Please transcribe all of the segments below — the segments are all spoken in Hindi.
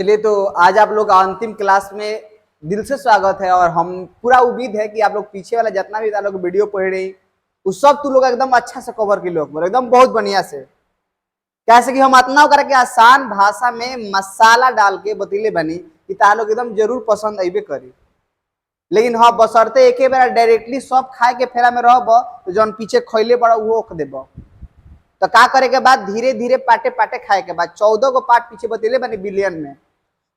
चलिए, तो आज आप लोग अंतिम क्लास में दिल से स्वागत है और हम पूरा उम्मीद है कि आप लोग पीछे वाला जितना भी लोग वीडियो पढ़ रही उस सब तू लोग एकदम अच्छा से कवर की लोग एकदम बहुत बढ़िया से कैसे कि हम इतना करके आसान भाषा में मसाला डाल के बतीले बनी कि ता लोग एकदम जरूर पसंद अबे करी। लेकिन हाँ, बसरते एक बार डायरेक्टली सब खाए के फेरा में रहब तो जौन पीछे खैले बड़ा वो ओख देब। तो का करे के बाद धीरे धीरे पाटे पाटे खाए के बाद 14 को पार्ट पीछे बतीले बनी बिलियन में,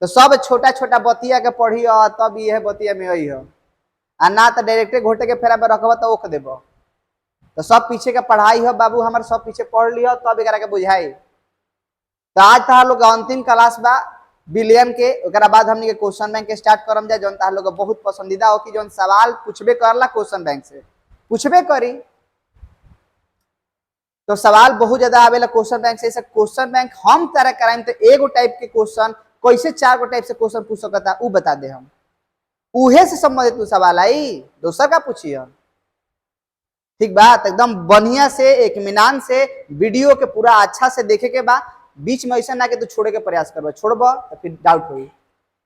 तो सब छोटा छोटा बतिया के पढ़ी तब यह बतिया में आई आ ना तो डायरेक्टे घोटे के फेरा में रखब तो ओख देब। तो सब पीछे के पढ़ाई हो बाबू हमारे सब पीछे पढ़ लियो तब एक के बुझाई। तो आज तहार लोग अंतिम क्लास बा बिलियन के, ओकरा बाद हमनी के क्वेश्चन बैंक के स्टार्ट करम जाए जौन तहार लोग बहुत पसंदीदा हो कि जौन सवाल पूछबे करला क्वेश्चन बैंक से पूछबे करी। तो सवाल बहुत ज्यादा आवेला क्वेश्चन बैंक से। क्वेश्चन बैंक हम तरह कराएं तो एगो टाइप के क्वेश्चन कैसे 4 गो टाइप से क्वेश्चन पूछ सकता उ बता दे हम उहे से संबंधित तू सवाल आई दोसर का पूछिए। ठीक बात एकदम बढ़िया से इत्मीनान से वीडियो के पूरा अच्छा से देखे के बाद बीच में ऐसा ना कि तू छोड़े के प्रयास करब छोड़ब तो फिर डाउट होई।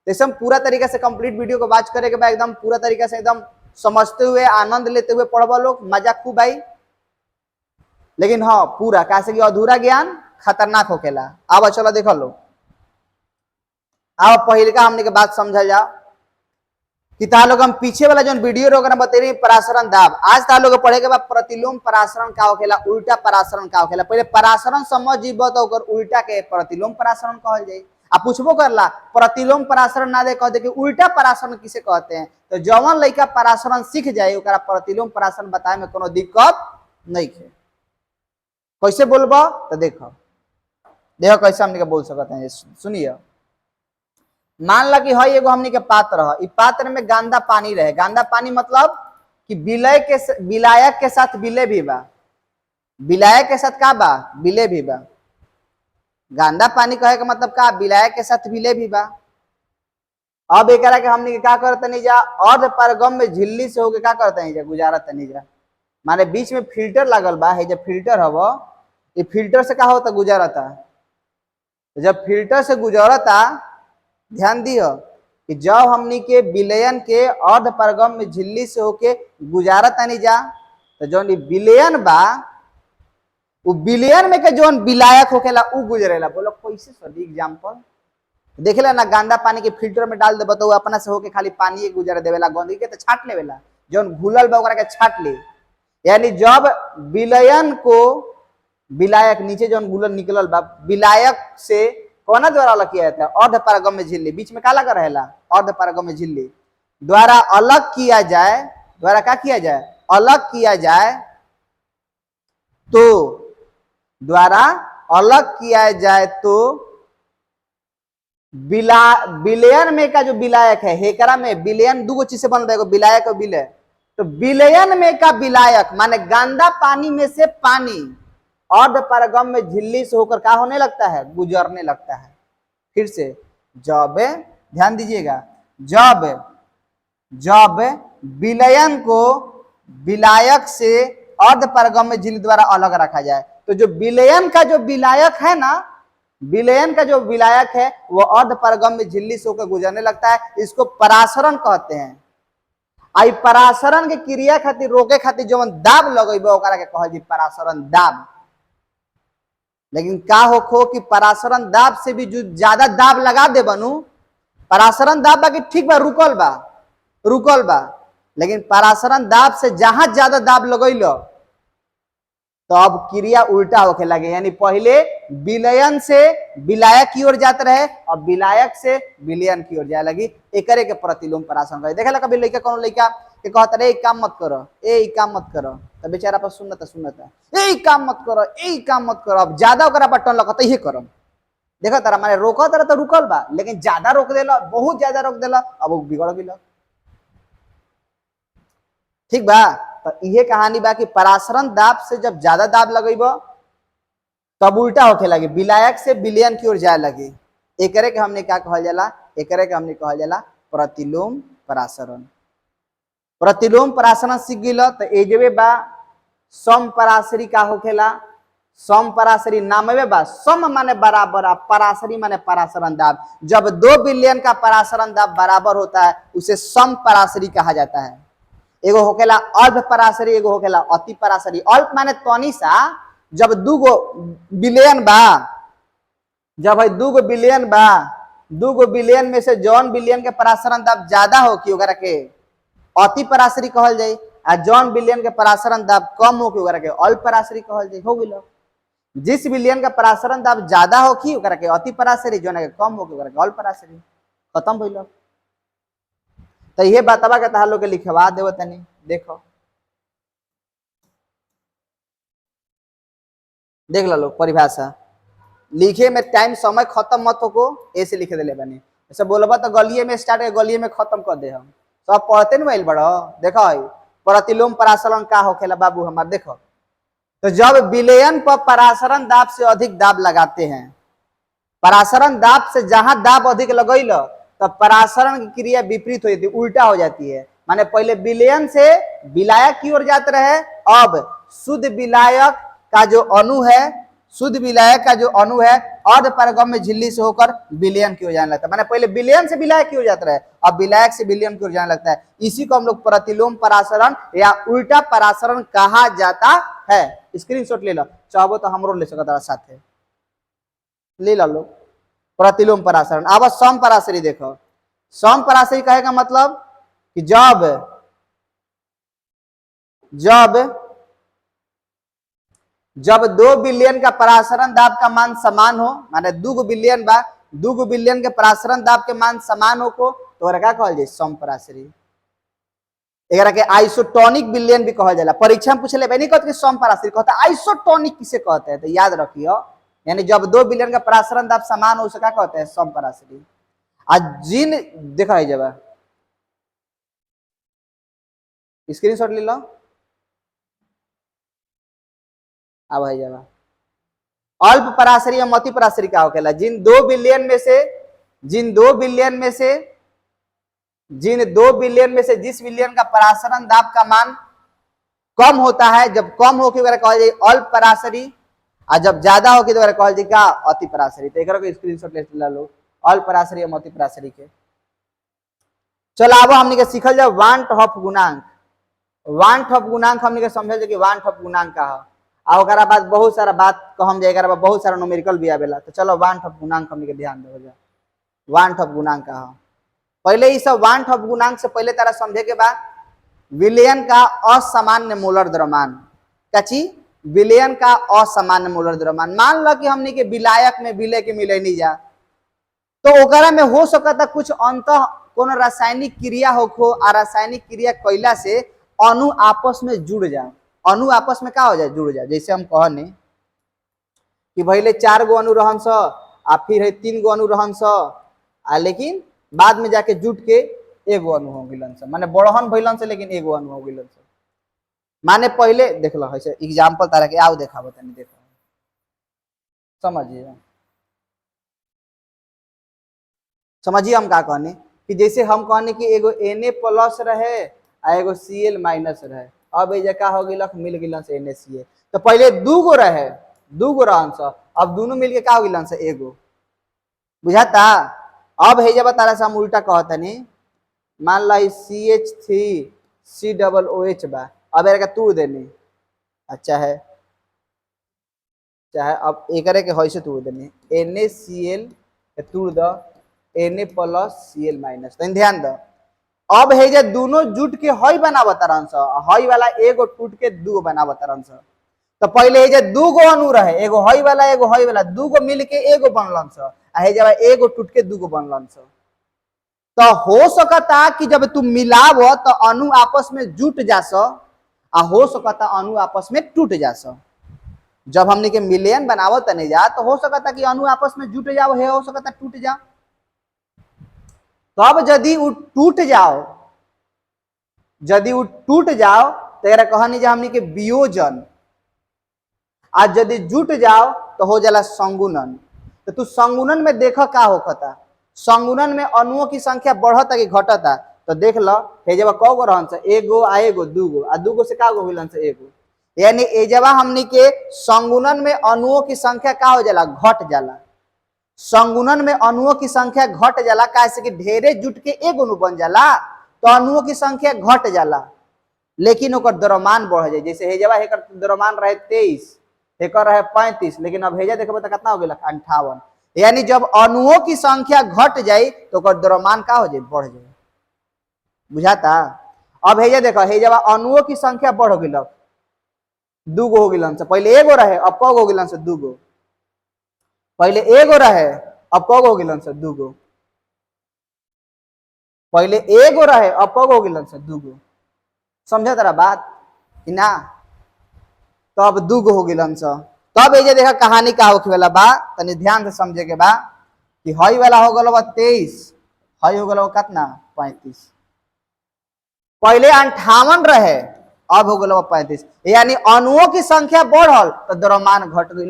तो पूरा तरीका से कंप्लीट वीडियो को वॉच करे के बाद एकदम पूरा तरीका से एकदम समझते हुए आनंद लेते हुए पढ़ब लोग मजा खूब आई। लेकिन हाँ पूरा कैसे कि अधूरा ज्ञान खतरनाक होकेला। अब चलो देखो लो, अब पहिलका हमने के बात समझा जाओ कि ता लोग हम पीछे वाला जो वीडियो रोक बते रही परासरण दाब। आज ता लोग पढ़े के बाद प्रतिलोम परासरण का होखेला, उल्टा परासरण का होखेला। पहले परासरण समझ जीव तो उल्टा के प्रतिलोम परासरण कहल जाए। आ पूछबो करला प्रतिलोम परासरण ना दे कह दे कि उल्टा परासरण किसे कहते हैं। तो जवन लड़का परासरण सीख जाए ओकरा प्रतिलोम परासरण बताए में कोनो दिक्कत नहीं है। कैसे बोलबो तो देखो कैसे हमने बोल सकते हैं। सुनिए, मान ला कि है एगो हमनी के पात्र है, इस पात्र में गंदा पानी रहे। गंदा पानी मतलब कि विलायक के साथ विलय भी बा, विलायक के साथ का बा विलय भी बा। गंदा पानी कहे का मतलब का विलायक के साथ विलय भी बा। अब एक के हमनी के का करते नहीं जा अर्ध पारगम में झिल्ली से होके का करते नहीं जा गुजारत नहीं जा। माने बीच में फिल्टर लगल बा है, जब फिल्टर हव ये फिल्टर से का होता गुजारता। जब फिल्टर से गुजरता ध्यान दियो कि जब हमनी के विलयन के अर्ध परगम में झिल्ली से होके गुजारत नहीं जा तो जौन विलयन बा वो विलयन में के जौन विलायक होकेला उ गुजरेला। बोलो कैसे सर एग्जांपल देखेला ना, गंदा पानी के फिल्टर में डाल देबो तो अपना से होके खाली पानी गुजर देवेला, गंदगी के तो छाट लेवेला। जौन घुलल बा ओकरा के छाट ले। यानी जब विलयन को विलायक नीचे जौन घुलल निकलल बा विलायक से कौना द्वारा अलग किया जाता है अर्ध पारगम में झिल्ली, बीच में का लगा रहेला अर्ध पारगम में झिल्ली द्वारा अलग किया जाए। द्वारा क्या किया जाए अलग किया जाए तो द्वारा अलग किया जाए तो विलयन में का जो विलायक है हेकरा में विलयन दो चीज से बन रहा है विलायक और विलय। तो विलयन में का विलायक माने गंदा पानी में से पानी अर्ध पारगम में झिल्ली से होकर क्या होने लगता है गुजरने लगता है। फिर से जब ध्यान दीजिएगा जब विलयन को विलायक से अर्ध पारगम में झिल्ली द्वारा अलग रखा जाए तो जो विलयन का जो विलायक है ना, विलयन का जो विलायक है वो अर्ध पारगम में झिल्ली से होकर गुजरने लगता है। इसको परासरण कहते हैं। आई परासरण के क्रिया खातिर रोके खातिर जो दाब लगेबो ओकरा के कहल जी परासरण दाब। लेकिन का होखो कि परासरण दाब से भी जो ज्यादा दाब लगा दे बनू परासरण दाब बाकी ठीक बा रुकल बा लेकिन परासरण दाब से जहां ज्यादा दाब लगैलो तो अब क्रिया उल्टा होके लगे। यानी पहले विलयन से विलायक की ओर जाते रहे और विलायक से विलयन की ओर जाए लगी। एकरे के प्रतिलोम परासरण कहे। देखेला कभी लड़का कौन लड़का के कहता रे काम मत करो काम मत करो तो बेचारा पर सुनता काम मत करो काम मत करो। अब ज्यादा ओकरा पर टन लगता ये करो देखो तारा माने रोका तारा तो रुकल बा लेकिन ज्यादा रोक देला बहुत ज्यादा रोक देला अब वो बिगड़ गेल। ठीक बा। तो यह कहानी बा कि परासरण दाब से जब ज्यादा दाब लगेब तब उल्टा होके लगे विलायक से विलयन की ओर जाए लगे। एकरे के हमने क्या कहल जाला एकरे के हमने कहल जाला प्रतिलोम परासरण। प्रतिलोम परासरण सीख गइल तो एजबे बा समपरासरी का होखेला। सम पराशरी नामवे बा, सम माने बराबर, पराशरी माने पराशरण दाब। जब 2 बिलियन का पराशरण दाब बराबर होता है उसे सम पराशरी कहा जाता है। एगो होकेला अल्प पराशरी, एगो होकेला अति पराशरी। अल्प माने तनी सा, जब 2 बिलियन बा, जब है 2 बिलियन बा, 2 बिलियन में से जौन बिलियन के पराशरण दाब ज्यादा हो कि ओकरा के अति पराशरी कहल जाए, आ जौन बिलियन के पराशरण दाब कम हो कि ओकरा के अल्प पराशरी कहल जाए। हो गेलो। जिस बिलियन का पराशरण दाब ज्यादा हो कि ओकरा के अति पराशरी, जौन के कम हो कि ओकरा के अल्प पराशरी। खत्म भइल। तो ये बातवा के तहां लोग के लिखवा देव तनी देखो, देख लो परिभाषा लिखे में टाइम समय खत्म मत हो, ऐसे लिखे दिले बनी। ऐसे बोलबा तो गलिए में स्टार्ट है, गलिए में खत्म कर दे। हम सब पढ़ते नहीं बड़ो। देखो प्रतिलोम पराशरण का होखेला बाबू हमार, देखो तो जब विलयन पर पराशरण दाब से अधिक दाब लगाते हैं, पराशरण दाब से जहां दाब अधिक लगैल तब पराशरण की क्रिया विपरीत हो जाती है, उल्टा हो जाती है। माने पहले विलयन से विलायक की ओर जाते रहे, अब शुद्ध विलायक का जो अणु है, शुद्ध विलायक का जो अणु है अर्ध पारगम्य में झिल्ली से होकर विलयन की ओर जाने लगता है। माने पहले विलयन से विलायक की ओर जाता रहे, अब विलायक से विलयन की ओर जाने लगता है। इसी को हम लोग प्रतिलोम पराशरण या उल्टा पराशरण कहा जाता है। स्क्रीनशॉट ले लो, चाहो तो हमरो ले सकता साथ है, ले लो प्रतिलोम पराशरण। अब सम पराशरी देखो, सम पराशरी कहेगा मतलब कि जब जब जब 2 बिलियन का पराशरण दाब का मान समान हो, माने 2 बिलियन बा, 2 बिलियन के पराशरण दाब के मान समान हो को तो का कहल जाए सम पराशरी। एकरा के आइसोटोनिक बिलियन भी कहल जाला। परीक्षा में पूछले नहीं कहते सम पराशरी, कहता आइसोटोनिक किसे कहते हैं, तो याद रखियो। यानी जब 2 बिलियन का पराशरण दाब समान हो उसे क्या कहते हैं सम पराशरी। आज जिन देखा जब स्क्रीनशॉट ले लो, अब है जब अल्प पराशरी और मति पराशरी का होखेला। जिन 2 बिलियन में से जिन 2 बिलियन में से जिस बिलियन का पराशरण दाब का मान कम होता है, जब कम हो के कहल जाए अल्प पराशरी, और जब ज्यादा हो के तो कहल जाए का अति पराशरी। तो एकरा को स्क्रीनशॉट ले लो अल्प पराशरी और मति पराशरी के। चलो अब हमनी के सीखल जाए वांट ऑफ गुणांक। वांट ऑफ गुणांक हमनी के समझल जाए कि वांट ऑफ गुणांक का है, आ ओकरा बाद बहुत सारा बात कहम जाए, एकरा बाद बहुत सारा न्यूमेरिकल भी आवेला। तो चलो वांट ऑफ गुणांक हमनी के ध्यान देवल जाए। वांट ऑफ गुणांक का है, पहले ये सब वांट ऑफ गुणांक से पहले तारा समझे के बाद विलयन का असामान्य मोलर द्रव्यमान। क्या चीज? विलयन का असामान्य मोलर द्रव्यमान। मान लो कि हमनी के विलायक में विलय के मिले नहीं जा, तो ओकरा में हो सकता कुछ अंतः कोनो रासायनिक क्रिया होखो, आ रासायनिक क्रिया कैला से अणु आपस में जुड़ जाए। अणु आपस में का हो जाए? जुड़ जाए। जैसे हम कहने कि पहले 4 गो अणु रहन स, आ फिर है 3 गो अणु रहन स, आ लेकिन बाद में जाके जुट के एगो अणु हो गिलन स, माने बड़हन भइलन से लेकिन एगो अणु हो गिलन स। माने पहले देख लो ऐसे एग्जांपल तारा के आओ देखाबो तनी, देखो समझिए हम का कहने कि जैसे हम कहने कि एगो Na+ रहे आ एगो Cl- रहे, अब ये का हो गिलक मिल गिलन से NaCl। तो पहले 2 गो रहे, 2 गो रहन स, अब दोनों मिलके का हो गिलन से एगो। बुझाता? अब है जब तारा से हम उल्टा कहतनी, मान ला CH3COOH बा, अब एरा तोड़ देनी, अच्छा है चाहे अब एकरे के होइसे तोड़ देनी, NaCl तोड़ दो Na+Cl-। तो ध्यान दो, अब है जे दोनों जुट के हई बनावत रहन स, हई वाला एगो टूट के 2 गो बनावत रहन स। तो पहले है जे 2 गो अणु रहे, एगो हई वाला एगो हई वाला, 2 गो मिल के एगो बनलन स, आ है जब एगो टूट के 2 गो बनलन स। तो हो सकता कि जब तुम मिलाव तो अणु आपस में जुट जास, आ हो सकता अणु आपस में टूट जास। जब हमने के मिलियन बनावत नहीं जा तो हो सकता कि अणु आपस में जुट जाओ, है हो सकता टूट जाओ। तब यदि वो टूट जाओ, यदि वो टूट जाओ तो यार कहनी जा हमनी के वियोजन, आज यदि जुट जाओ तो हो जाला संगुणन। तो तू संगुणन में देख का होता, संगुणन में अणुओं की संख्या बढ़ता कि घटता। तो देख लो हे जब कौ गो रहन से, एगो आ एगो 2 गो, आ 2 गो से का गो होलन से एगो। यानी एजवा हमनी के संगुणन में अणुओं की संख्या का हो जाला, घट जाला। संगुणन में अणुओं की संख्या घट जाला, कैसे कि ढेरे जुट के एक अणु बन जाला तो अणुओं की संख्या घट जाला, लेकिन ओकर द्रव्यमान बढ़ जाए। जैसे हेजवा हेकर द्रव्यमान रहे 23, हेकर रहे 35, लेकिन अब हेजा देखबे तो कितना हो गया, 58। यानी जब अणुओं की संख्या घट जाए तो ओकर द्रव्यमान का हो जाए, बढ़ जाए। बुझाता? अब हेजा देखो, हेजवा अणुओं की संख्या बढ़ गई, दूगो हो गई, पहले एगो रहे अब कगो हो गई, दूगो। पहले एगो रहे अब कगो हो गई, दूगो। पहले एगो रहे अब कगो हो गई, दूगो। समझे तेरा बात कि ना? तो अब दूगो हो गई। तब ये देखा कहानी का होखे वाला बा, तनी ध्यान से समझे के बा कि हई वाला हो गल 23, हई हो गल कितना, 35। पहले 58 रहे अब हो गल 35, यानी अणुओं की संख्या बढ़ल तो द्रव्यमान घट गई।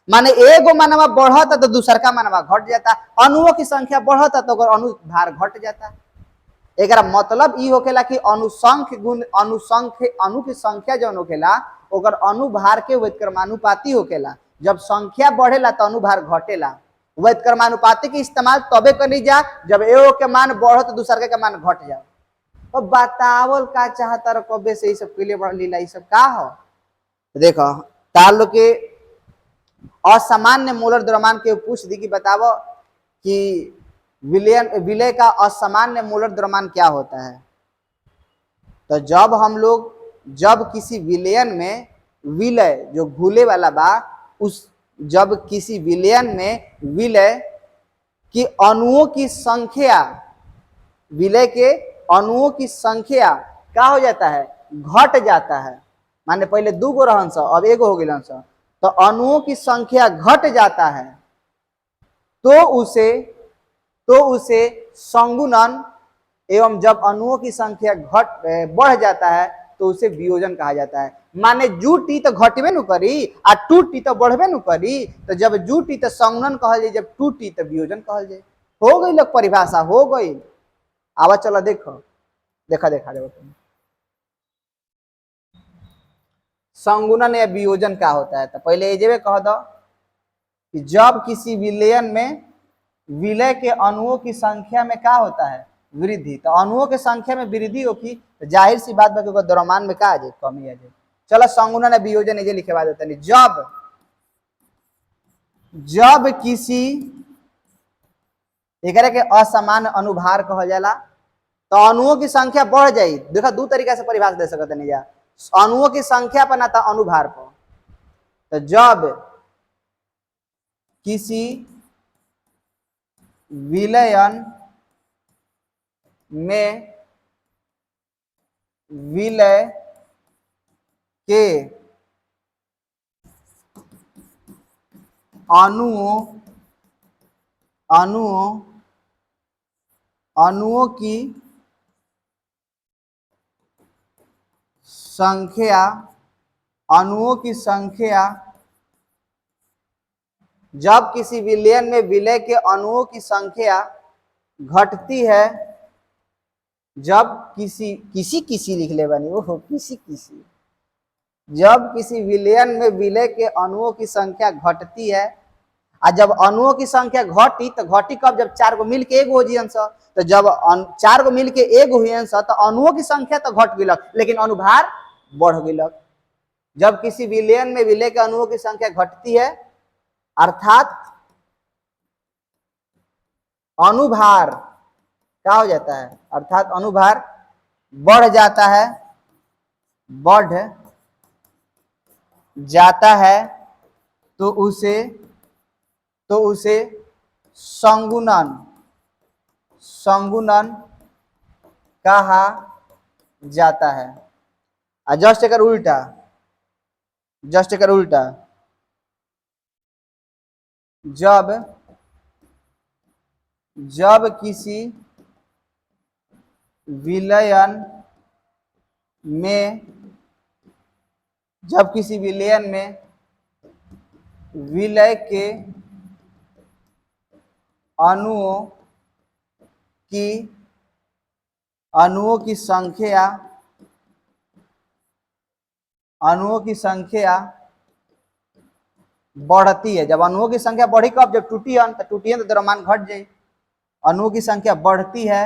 माने एगो मानवा बढ़ता तो दूसर का मानवा घट जाता, अणुओं की संख्या बढ़ता तो अणु भार घट जाता। एक मतलब ई होखेला कि अनुसंख्य गुण अनुसंख्य अणु की संख्या जो होखेला ओकर अनुभार के व्युत्क्रमानुपाती होखेला। जब संख्या बढ़ेला तो अनुभार घटेला। व्युत्क्रमानुपाती के इस्तेमाल तबे करी जा जब एगो के मान बढ़ो तो दूसर के मान घट जाओ। तो बतावल का चाहता रहो कबे से सब पहले बढ़ लीला, ये सब का हो? देखो ताल के असामान्य मोलर द्रव्यमान के पूछ दी कि बतावो कि विलय का असामान्य मोलर द्रव्यमान क्या होता है। तो जब किसी विलयन में विलय जो घुले वाला बा, उस जब किसी विलयन में विलय की अणुओं की संख्या, विलय के अणुओं की संख्या क्या हो जाता है, घट जाता है। माने पहले दूगो रहन सा अब एगो हो गई, तो अणुओं की संख्या घट जाता है तो उसे संगुणन एवं जब अणुओं की संख्या बढ़ जाता है तो उसे वियोजन कहा जाता है। माने जुटी तो घटबे न करी आ टूटी तो बढ़बे न करी, तो जब जुटी तो संगुणन कहल जाए, जब टूटी तो वियोजन कहल जाए। हो गई लोग परिभाषा हो गई। आवा चलो देखो, देखा देखो संगुणन या वियोजन क्या होता है। तो पहले ये कह दो कि जब किसी विलयन में विलय के अणुओं की संख्या में क्या होता है, वृद्धि। तो अणुओं की संख्या में वृद्धि होगी तो जाहिर सी बात बा कि द्रव्यमान में क्या आ जाए, कमी आ जाए। चलो संगुणन या वियोजन ये लिखे बाद देते हैं। जब किसी एक के असामान्य अनुभार कहा जाला तो अणुओं की संख्या बढ़ जाए। देखो दो तरीका से परिभाषा दे सकते नहीं जा, अणुओं की संख्या पर ना तो अनुभार पर। तो जब किसी विलयन में विलय के अणुओं की संख्या जब किसी विलयन में विलय के अणुओं की संख्या घटती है, जब किसी लिख ले बनी ओहो किसी जब किसी विलयन में विलय के अणुओं की संख्या घटती है, और जब अणुओं की संख्या घटी तो घटी कब, जब 4 गो मिल के एक हो जियन। तो जब 4 गो मिल के एक हुई तो अणुओं की संख्या तो घट गई लेकिन अनुभार बढ़ गई। जब किसी विलयन में विलय के अणुओं की संख्या घटती है अर्थात अनुभार क्या हो जाता है, अर्थात अनुभार बढ़ जाता है तो उसे संगुणन कहा जाता है। जस्ट एकर उल्टा जब किसी विलयन में विलय के अणुओं की संख्या अणुओं की संख्या बढ़ती है। जब अणुओं की संख्या बढ़ी कब, जब टूटी तो द्रव्यमान घट जाए। अणुओं की संख्या बढ़ती है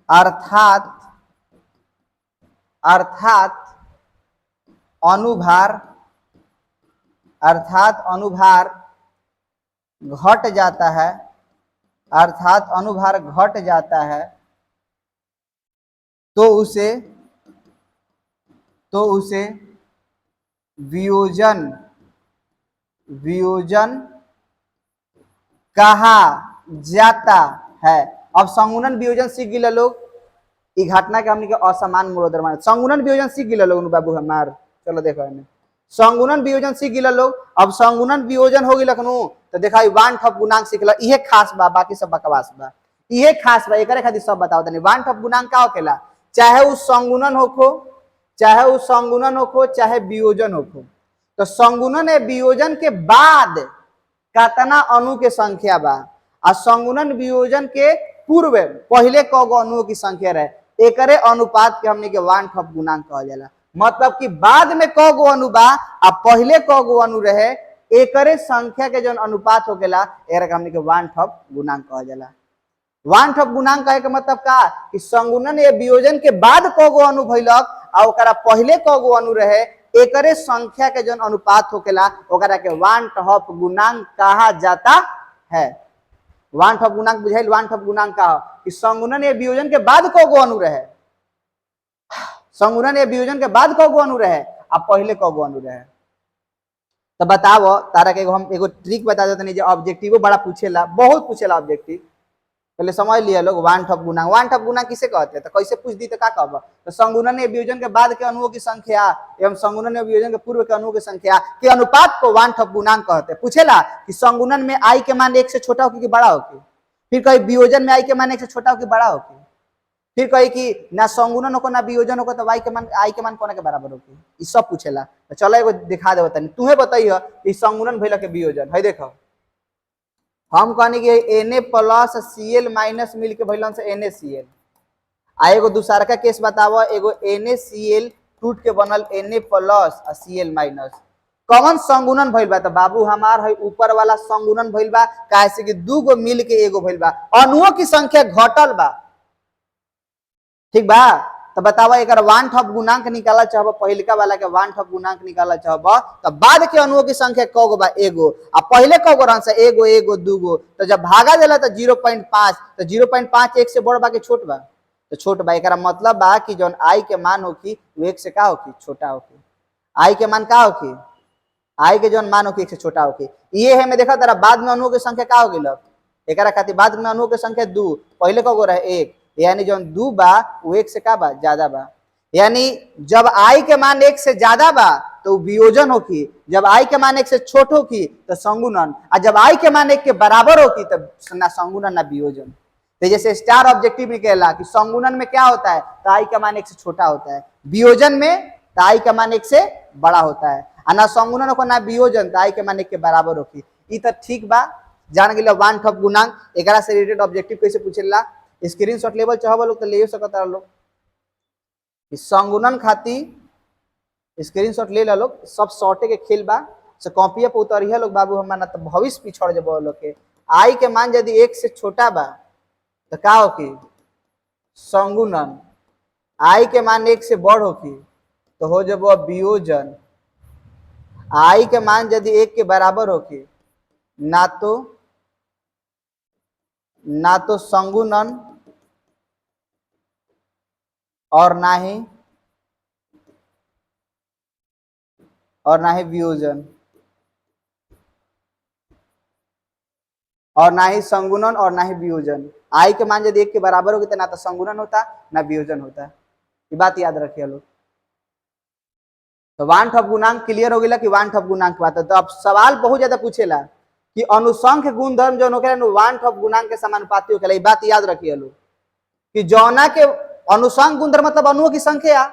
अर्थात अनुभार घट जाता है, तो उसे वियोजन कहा जाता है। अब संगुणन वियोजन सीख गिला लोग, ई घटना के हमनी के असमान मूलधर्म माने। संगुणन वियोजन सीख गिला लोग बाबू हमार, चलो देखो इन्हें संगुणन वियोजन सीख गिला लोग। अब संगुणन वियोजन हो गिला खनु तो देखा वान ठप गुणांक सीखला, इहे खास बा, बाकी सब बकवास बा। इहे खास बा, एकरे खातिर सब बताओ तनी। वान ठप गुणांक का होखेला, चाहे उ संगुणन होखो चाहे वियोजन होखो। तो संगुणन या वियोजन के बाद कितना अणु के संख्या बा, और संगुणन वियोजन के पूर्व पहले कगो अणुओं की संख्या रहे, एकरे अनुपात के हमनी के वान ठप गुणांक कहल जाला। मतलब कि बाद में कगो अणु बा आ पहले कगो अणु रहे, एकरे संख्या के जो अनुपात होकेला एकरा हमनी के वान ठप गुणांक कहल जाला। वान ठप गुणांक कहे के मतलब का कि संगुणन या वियोजन के बाद कगो अणु भइलक आ ओकरा पहले कगो अणु रहे, एकरे संख्या के जो अनुपात होकेला ओकरा के वान ठप गुणांक कहा जाता है। वान ठप गुणांक बुझाइल। वान ठप गुणांक का कि संगुणन या वियोजन के बाद कगो अणु रहे, संगुणन या वियोजन के बाद कगो अणु रहे आ पहले कगो अणु रहे। तो बताओ तारा के हम एगो ट्रिक बता देते नहीं, ऑब्जेक्टिव बड़ा पूछेला, बहुत पूछेला ऑब्जेक्टिव, पहले समझ लिया लोग। वान ठप गुणांक, वान ठप गुणांक किसे कहते हैं, तो कैसे पूछ दी तो का कहब, तो संगुणन या वियोजन के बाद के अणुओं की संख्या एवं संगुणन या वियोजन के पूर्व के अणुओं की संख्या के अनुपात को वान ठप गुणांक कहते हैं। पूछेला कि संगुणन में आई के मान 1 से छोटा हो कि बड़ा हो, फिर कहीं वियोजन में आई के मान 1 से छोटा हो कि बड़ा हो, फिर कही कि ना संगुणन हो ना वियोजन हो तो आई के मान कोना के बराबर हो, ये सब पूछेला। तो चलो एगो दिखा दे, तनी तुहे बताइए कि संगुणन भइला के वियोजन है। देखो हम कहनी कि Na प्लस Cl माइनस मिल के भइलन से NaCl, आ एगो दूसरा का केस बतावो, एगो NaCl टूट के बनल Na प्लस और Cl माइनस, कौन संगुणन भइल बा, तो बाबू हमार है ऊपर वाला संगुणन भइल बा, काहे से कि दू गो मिल के एगो भइल बा, अणुओं की संख्या घटल बा, ठीक बा। तो बतावा एक वान ठप गुणांक निकाला चाहब, पहलका वाला के वान ठप गुणांक निकाला चाहब, तो बाद के अणुओं की संख्या कगो बा, एगो, आ पहले कगो रहन से एगो एगो दूगो, तो जब भागा देला तो 0.5, तो 0.5 1 से बड़ बा के छोट बा, तो छोट बा। एकरा मतलब बा कि जौन आई के मान होखी वो 1 से का होखी, छोटा होखी। आई के मान का होखी, आई के जौन मान होखी 1 से छोटा होखी। ये है मैं देखा तारा बाद में अणुओं की संख्या का हो गेल, एकरा खातिर बाद में अणुओं की संख्या 2, पहले कगो रहे 1, यानी जो 2 बा वो 1 से का बा, ज्यादा बा। यानी जब आई के मान 1 से ज्यादा बा तो वियोजन होखी, जब आई के मान 1 से छोट होखी तो संगुणन, और जब आई के मान 1 के बराबर होखी तो ना संगुणन ना वियोजन। तो जैसे स्टार ऑब्जेक्टिव निकलेला कि संगुणन में क्या होता है, तो आई का मान 1 से छोटा होता है, वियोजन में तो आई का मान 1 से बड़ा होता है, और ना संगुणन हो ना वियोजन तो आई के मान 1 के बराबर होखी। ई तो ठीक बा, जान गेल वान ठप गुणांक। एकरा से रिलेटेड ऑब्जेक्टिव कैसे पूछेला, स्क्रीनशॉट लेवल चाहब लोग तो ले सकता लोग, संगुणन खातिर स्क्रीनशॉट ले ला लोग, सब शॉर्टे के खेल बा, से कॉपी पे उतरिए लोग बाबू, हमारा तो भविष्य पिछड़ जब लोग के। आई के मान यदि 1 से छोटा बा तो का होखी, संगुणन, आई के मान 1 से बड़ होखी तो हो जब वियोजन, आई के मान यदि 1 के बराबर होखी ना तो संगुणन और ना ही वियोजन, और ना ही संगुणन और ना ही वियोजन। आई के मान यदि 1 के बराबर होगी तो ना तो संगुणन होता ना वियोजन होता, ये बात याद रखिए लोग। तो वान ठप गुणांक क्लियर हो गया कि वान ठप गुणांक बात है। तो अब सवाल बहुत ज्यादा पूछेला कि अनुसंख्य गुणधर्म जो होखेला वान ठप गुणांक के समानुपाती होखेला, ये बात याद रखिए लोग कि जौना के अनुसंख्य गुणधर्म मतलब अणुओं की संख्या,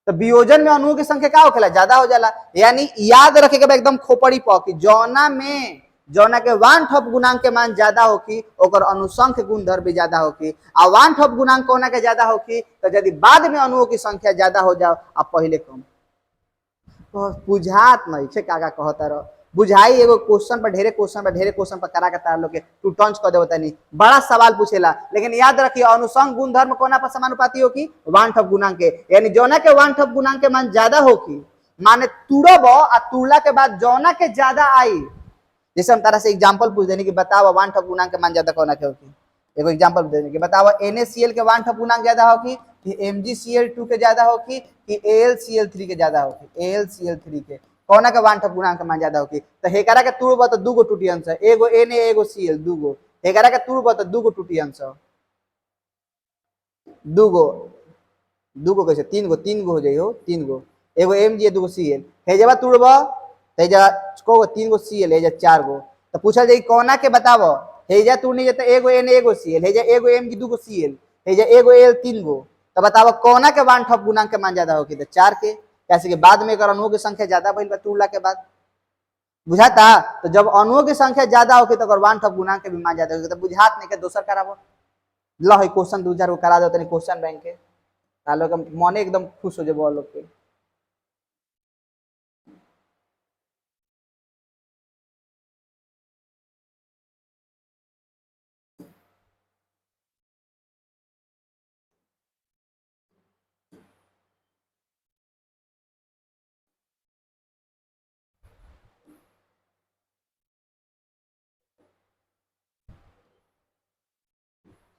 तो वियोजन में अणुओं की संख्या क्या होखेला, ज्यादा हो जाला। यानी याद रखेगा एकदम खोपड़ी पर कि जौना में जौना के वन ठप गुणांक के मान ज्यादा होकी ओकर अनुसंख्य गुणधर्म भी ज्यादा होकी आ वन ठप गुणांक कोना के ज्यादा होकी तो यदि बाद में अणुओं की संख्या ज्यादा हो जाओ आ पहले कम तो बुझात नहीं छे काका कहता रहो बुझाई एगो ढेरे क्वेश्चन पर करा के तार लोग के तू टंच कर देबो तनी बड़ा सवाल पूछेला लेकिन याद रखिए अनुसंग गुणधर्म कोना पर समानुपाती होकी वन ठप गुणांक के यानी जौना के वन ठप गुणांक के मान ज्यादा होकी माने तुड़ब आ तुड़ला के बाद जौना के ज्यादा आई जैसे हम तारा से एग्जांपल पूछ देने की बताओ वन ठप गुणांक के मान ज्यादा कोना के होकी एगो एग्जांपल देने की बताओ NaCl के वन ठप गुणांक ज्यादा होकी कि MgCl2 के ज्यादा होकी कि AlCl3 के ज्यादा होकी AlCl3 के कोना के वन ठप गुणांक के मान ज्यादा होकी तो हेकरा के तुड़ब तो दूगो टूटी अंश है एगो Na एगो Cl दूगो हेकरा के तुड़ब तो दूगो टूटी अंश दूगो दूगो कैसे तीन गो हो जाइयो तीन गो एगो Mg दूगो Cl हे जब तुड़ब हेजा को तीन गो Cl हेजा चार गो तो पूछा जाई कोना के बतावो हेजा तुड़नी जते एगो Na एगो Cl हेजा एगो Mg दूगो Cl हेजा एगो L तीन गो तो बतावो कोना के वन ठप गुणांक के मान ज्यादा होगी तो चार के कैसे कि बाद में अगर अणुओं की संख्या ज्यादा भइल बा तुड़ला के बाद बुझाता तो जब अणुओं की संख्या ज्यादा होगी तो अगर वन ठप गुणांक के भी मान ज्यादा होगी तो बुझात नहीं के दोसर कराबो लो है क्वेश्चन 2000 को करा दो तनी क्वेश्चन बैंक के तालो के मने एकदम खुश हो जेबो लोग के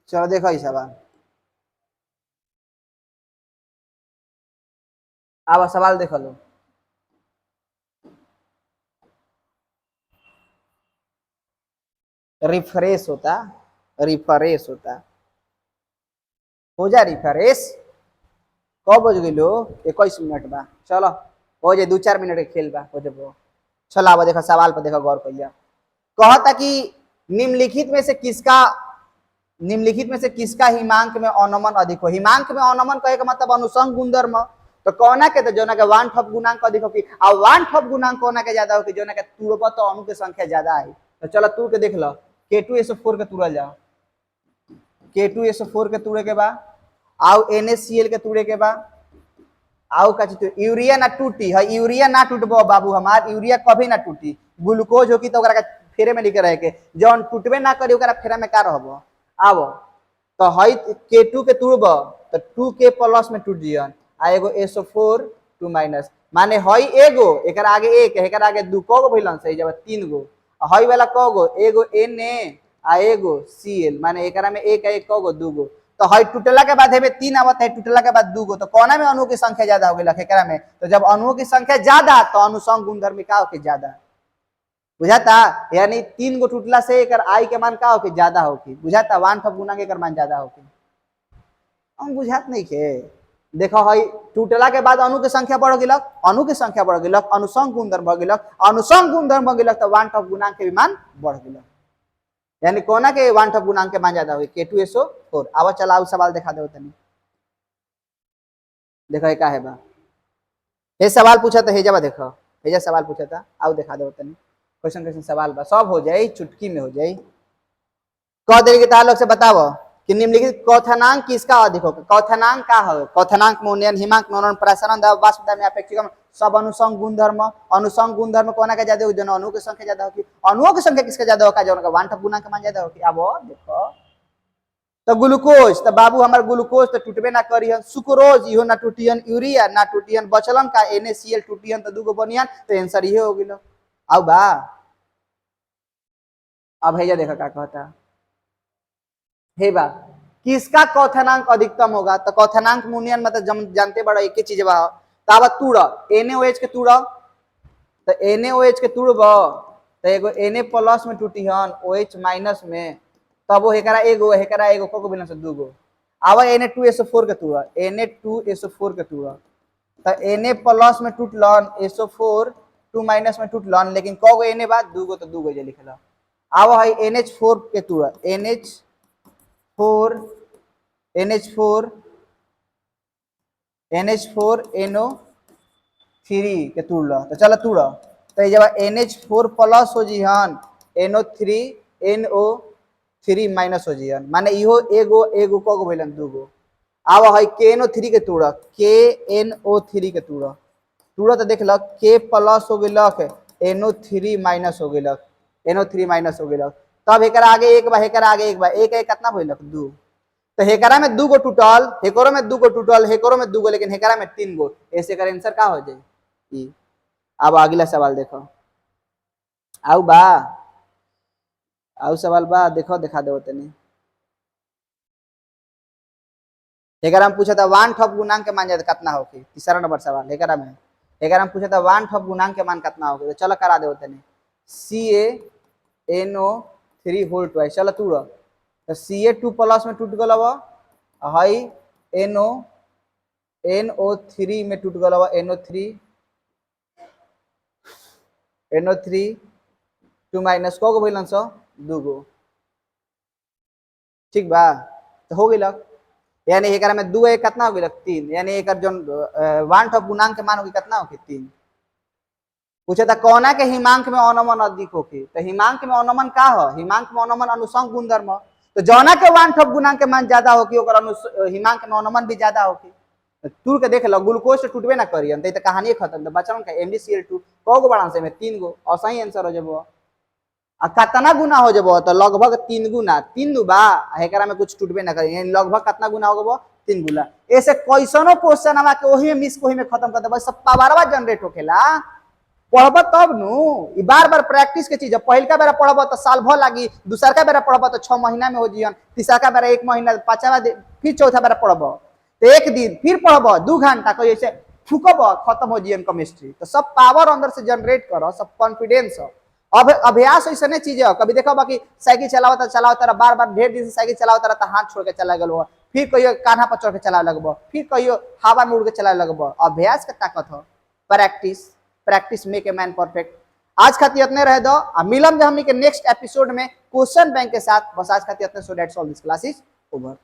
चलो देखो ई सवाल अब सवाल देख लो रिफ्रेश होता हो जा रिफ्रेश कब बज गई 21 मिनट बा चलो हो जाए 2-4 मिनट के खेल बा हो जब चलो अब देखो सवाल पर देखो गौर करिया कहता कि निम्नलिखित में से किसका हिमांक में अनमन अधिक हो हिमांक में अनमन कहे का मतलब अनुसंग गुणधर्म तो कोना के तो जोना के वन ठप गुणांक अधिक होकी आ वन ठप गुणांक कोना के ज्यादा होकी जोना के तुड़ब तो अणु के संख्या ज्यादा आई तो चलो तुड़ के देख लो K2SO4 के तुड़ल जाओ K2SO4 के तुड़े के बा आउ NaCl के तुड़े के बा आउ का चीज यूरिया ना टूटी है यूरिया ना टूटबो बाबू हमार यूरिया कभी ना टूटी ग्लूकोज होकी तो ओकरा के फेरे में लिखे रहे के जौन टूटबे ना करी ओकरा फेरा में का रहबो आबो तो हई K2 के तुड़ब तो 2K प्लस में टूट जियन आ एगो SO4 2 माइनस माने हई एगो एकरा आगे एक एकरा आगे दू को भइलन से जब तीन गो हई वाला कगो एगो Na आ एगो Cl माने एकरा में एक एक कगो दूगो तो हई टूटला के बाद हेबे तीन आवत है टूटला के बाद दूगो तो कोना में अणु की संख्या ज्यादा हो गेल एकरा में तो जब अणुओं की संख्या ज्यादा तो अनुसंग गुणधर्म का होके ज्यादा बुझाता यानी तीन गो टूटला से एकर आई के मान का होके ज्यादा होकी बुझाता वन ठप गुणा के एकर मान ज्यादा होकी हम बुझात नहीं के देखो हई टूटला के बाद अणु की संख्या बढ़ गेलक अणु की संख्या बढ़ गेलक अनुसंग गुणधर्म बढ़ गेलक अनुसंग गुणधर्म बढ़ गेलक तो वन ठप गुणांक के भी मान बढ़ गेलक यानी कोना के वन ठप गुणांक के मान ज्यादा हुई K2SO4 आवा चलाओ सवाल दिखा दो तनी देखो का है बा ये सवाल पूछा था हेजा बा देखो हेजा सवाल पूछा था आओ दिखा दो तनी क्वेश्चन सवाल बा सब हो जाए चुटकी में हो जाए कह दे के ताल्लुक से बताओ कि निम्नलिखित कौथनांक किसका अधिक होगा कौथनांक का है कौथनांक में उन्नयन हिमांक में प्रसारण दाब वाष्पता में अपेक्षिकम सब अनुसंग गुणधर्म कोना के ज्यादा होगी अणु की संख्या ज्यादा होगी अणुओं की संख्या किसका ज्यादा होगा जो वन ठप गुणांक मान ज्यादा होगी अब देखो तो ग्लूकोज तो बाबू हमार ग्लूकोज तो टूटबे ना करियन सुक्रोज इहो ना टूटियन यूरिया ना टूटियन बचलन का NaCl टूटियन तो दूगो बनियन तो आंसर ये हो गेलो अब बा अब भैया देखा क्या कहता हे बा किसका कौथनांक अधिकतम होगा तो कौथनांक मूल्यन मतलब जानते बड़ा एक ही चीज बा तावा तुड़ NaOH के तुड़ तो NaOH के तुड़ब तो एगो Na प्लस में टूटिहन OH माइनस में तब वो हेकरा एगो को बिना से दूगो आवा Na2SO4 के तुड़ Na2SO4 के तुड़ तो Na प्लस में टूटलन SO4 2 माइनस में टूटलन लेकिन कगो Na बाद दूगो तो दूगो जे लिखल आवा है NH4 के तुड़ NH4NO3 के तुड़ तो चलो तुड़ तो जब NH4 प्लस हो जीहन NO3 माइनस हो जियन माने इहो एगो एगो कगो भइलन दूगो आव है KNO3 के तोड़ KNO3 के तोड़ तो देख लक K प्लस हो गेलक NO3 माइनस हो गेलक NO3 माइनस हो गेलक तब एकरा आगे एक बा एकरा आगे एक बा एक एक कितना भइलक 2 तो हेकरा में 2 गो टूटल हेकरो में 2 गो टूटल हेकरो में 2 गो लेकिन हेकरा में 3 गो ऐसे कर आंसर का हो जाए ई अब अगला सवाल देखो आउ बा आउ सवाल बा देखो दिखा दो तनी एकरा में पूछा था 1 ठप गुणांक के मान जाए कितना होगी तीसरा नंबर सवाल एकरा में पूछा था 1 ठप गुणांक के मान कितना होगी तो चलो करा दे तनी CaNO3 होल ट्वाइस चलो तू तो Ca2 प्लस में टूट गल हई NO3 में टूट गल NO3 2 माइनस को भइलन सो 2 गो ठीक बा तो हो गेलक यानी एकरा में 2 एक कितना हो गेलक 3 यानी एकर जोन 1 ठप गुणांक के मान होगी कितना होगी 3 पूछे था कौना के हिमांक में अनमन अधिक होगी तो हिमांक में अनमन का हो हिमांक में अनमन अनुसंग गुणधर्म तो जौना के 1 ठप गुणांक के मान ज्यादा होगी ओकर हिमांक में अनमन भी ज्यादा होगी तू के देख लो ग्लूकोज से टूटबे ना करियन तो कहानी खत्म तो बचन का MgCl2 कगो बड़ा से में 3 गो और सही आंसर हो जब आ कितना गुना हो जब तो लगभग 3 गुना 3 दू बा एकरा में कुछ टूटबे ना करी लगभग कितना गुना हो गो 3 गुना ऐसे कैसनो क्वेश्चन आवा के ओही में मिस कोही में खत्म कर देबो सब पावरवा जनरेट होखेला पढ़ब तब नु ई बार बार प्रैक्टिस के चीज है पहिलका बेरा पढ़ब तो साल भर लागी दूसरका बेरा पढ़ब तो 6 महीना में हो जियन तीसरका बेरा 1 महीना पांचवा फिर चौथा बेरा पढ़ब तो एक दिन फिर पढ़ब 2 घंटा कोई ऐसे फूकब खत्म हो जियन केमिस्ट्री तो सब पावर अंदर से जनरेट करो सब कॉन्फिडेंस अब अभ्यास ऐसा नहीं चीज है कभी देखो बाकी साइकिल चलावता बार बार ढेर दिन से साइकिल चलावता रहता हाथ छोड़ के चला गलो फिर कहियो कान्हा पर चढ़ के चला लगबो फिर कहियो हवा में उड़ के चला लगबो अभ्यास के ताकत हो practice make a man perfect आज खातिर इतने रह दो मिलम हमनी के नेक्स्ट एपिसोड में क्वेश्चन बैंक के साथ बस आज खातिर इतने so that's all this class is over.